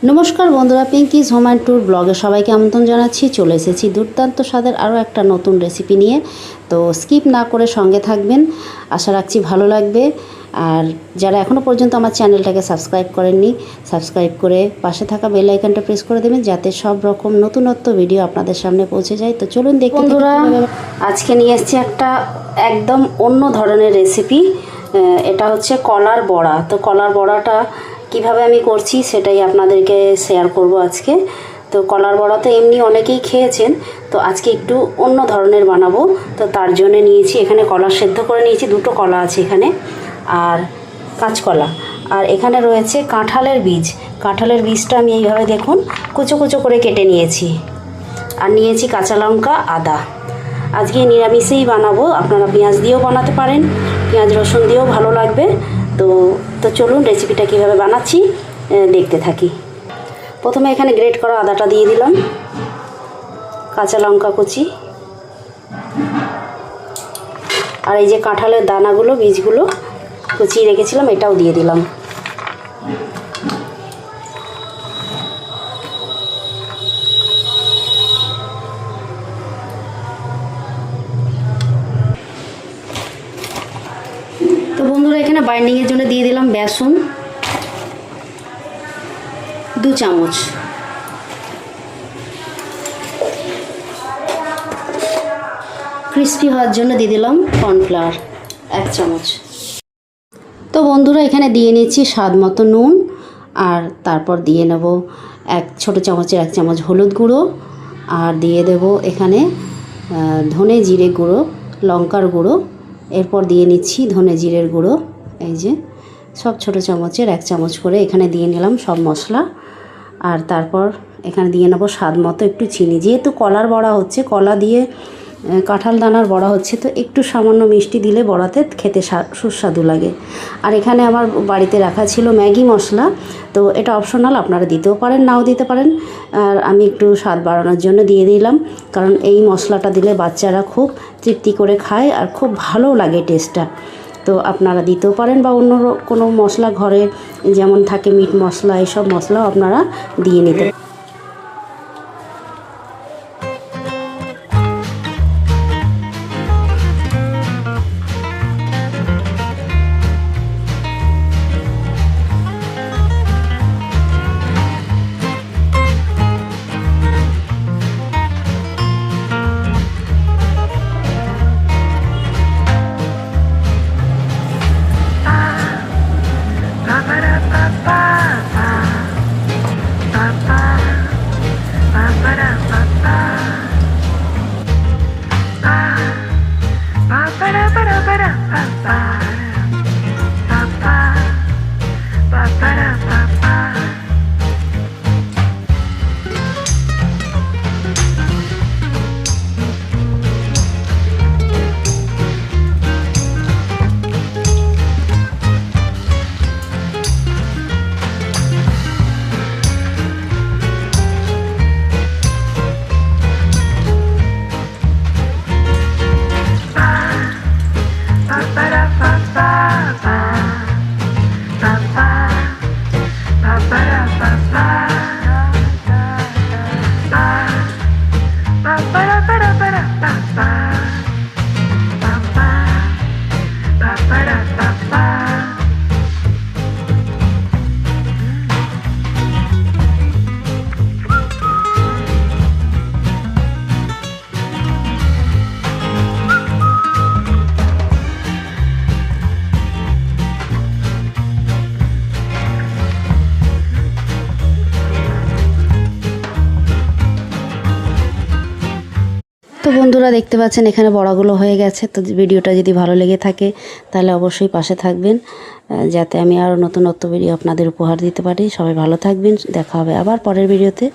নমস্কার বন্ধুরা, পিঙ্কিজ home and tour ব্লগে সবাইকে আমন্ত্রণ জানাচ্ছি। চলে এসেছি দুর্দান্ত স্বাদের আরও একটা নতুন রেসিপি নিয়ে। তো স্কিপ না করে সঙ্গে থাকবেন, আশা রাখছি ভালো লাগবে। আর যারা এখনও পর্যন্ত আমার চ্যানেলটাকে সাবস্ক্রাইব করেননি, সাবস্ক্রাইব করে পাশে থাকা বেল আইকনটা প্রেস করে দেবেন, যাতে সব রকম নতুনত্ব ভিডিও আপনাদের সামনে পৌঁছে যায়। তো চলুন দেখি বন্ধুরা, আজকে নিয়ে এসেছি একটা একদম অন্য ধরনের রেসিপি। এটা হচ্ছে কলার বড়া। তো কলার বড়াটা কিভাবে আমি করছি সেটাই আপনাদেরকে শেয়ার করব আজকে। তো কলার বড়া তো এমনি অনেকেই খেয়েছেন, তো আজকে একটু অন্য ধরনের বানাবো। তো তার জন্য নিয়েছি এখানে কলা সেদ্ধ করে নিয়েছি, দুটো কলা আছে এখানে, আর কাঁচকলা, আর এখানে রয়েছে কাঁঠালের বীজ। কাঁঠালের বীজটা আমি এইভাবে দেখুন কুচো কুচো করে কেটে নিয়েছি, আর নিয়েছি কাঁচা লঙ্কা, আদা। আজকে নিরামিষেই বানাবো, আপনারা পেঁয়াজ দিয়েও বানাতে পারেন, পেঁয়াজ রসুন দিয়েও ভালো লাগবে। তো চলুন রেসিপিটা কীভাবে বানাচ্ছি দেখতে থাকি। প্রথমে এখানে গ্রেট করা আদাটা দিয়ে দিলাম, কাঁচা লঙ্কা কুচি, আর এই যে কাঁঠালের দানাগুলো, বীজগুলো কুচিয়ে রেখেছিলাম, এটাও দিয়ে দিলাম। তো বন্ধুরা, এখানে বাইন্ডিংয়ের জন্য দিয়ে দিলাম বেসন 2 চামচ, ক্রিস্পি হওয়ার জন্য দিয়ে দিলাম কর্নফ্লাওয়ার 1 চামচ। তো বন্ধুরা, এখানে দিয়ে নিচ্ছি স্বাদ মতো নুন, আর তারপর দিয়ে নেব ছোটো চামচের 1 চামচ হলুদ গুঁড়ো, আর দিয়ে দেব এখানে ধনে জিরে গুঁড়ো, লঙ্কার গুঁড়ো, এরপর দিয়ে নিচ্ছি ধনে জিরের গুঁড়ো। এই যে সব ছোটো চামচের 1 চামচ করে এখানে দিয়ে নিলাম সব মশলা। আর তারপর এখানে দিয়ে নেব স্বাদ মতো একটু চিনি। যেহেতু কলার বড়া হচ্ছে, কলা দিয়ে কাঁঠাল দানার বড়া হচ্ছে, তো একটু সামান্য মিষ্টি দিলে বড়াতে খেতে সুস্বাদু লাগে। আর এখানে আমার বাড়িতে রাখা ছিল ম্যাগি মশলা, তো এটা অপশনাল, আপনারা দিতেও পারেন নাও দিতে পারেন। আর আমি একটু স্বাদ বাড়ানোর জন্য দিয়ে দিলাম, কারণ এই মশলাটা দিলে বাচ্চারা খুব তৃপ্তি করে খায় আর খুব ভালো লাগে টেস্টটা। তো আপনারা দিতেও পারেন, বা অন্য কোনো মশলা ঘরে যেমন থাকে মিট মশলা, এইসব মশলাও আপনারা দিয়ে নিতে পারেন। তো বন্ধুরা, দেখতে পাচ্ছেন এখানে বড়াগুলো হয়ে গেছে। তো ভিডিওটা যদি ভালো লেগে থাকে তাহলে অবশ্যই পাশে থাকবেন, যাতে আমি আরও নতুনত্ব ভিডিও আপনাদের উপহার দিতে পারি। সবাই ভালো থাকবেন, দেখা হবে আবার পরের ভিডিওতে।